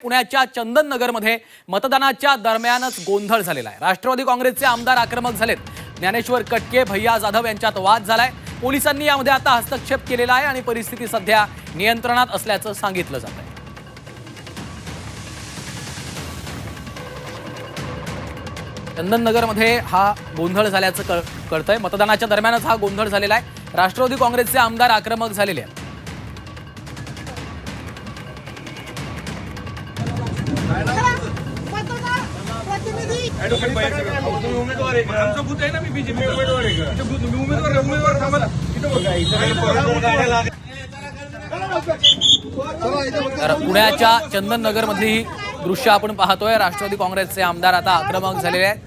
पुण्याच्या चंदननगरमध्ये मतदानाच्या दरम्यानच गोंधळ झालेला आहे। राष्ट्रवादी काँग्रेसचे आमदार आक्रमक झालेत। ज्ञानेश्वर कटके, भैया जाधव यांच्यात वाद झालाय। पोलिसांनी यामध्ये आता हस्तक्षेप केलेला आहे आणि परिस्थिती सध्या नियंत्रणात असल्याचं सांगितलं जात आहे। चंदननगरमध्ये हा गोंधळ झाल्याचं कळतंय। मतदानाच्या दरम्यानच हा गोंधळ झालेला आहे। राष्ट्रवादी काँग्रेसचे आमदार आक्रमक झालेले आहेत। तर पुण्याच्या चंदननगरमधली दृश्य आपण पाहतोय। राष्ट्रवादी काँग्रेसचे आमदार आता आक्रमक झालेले आहेत।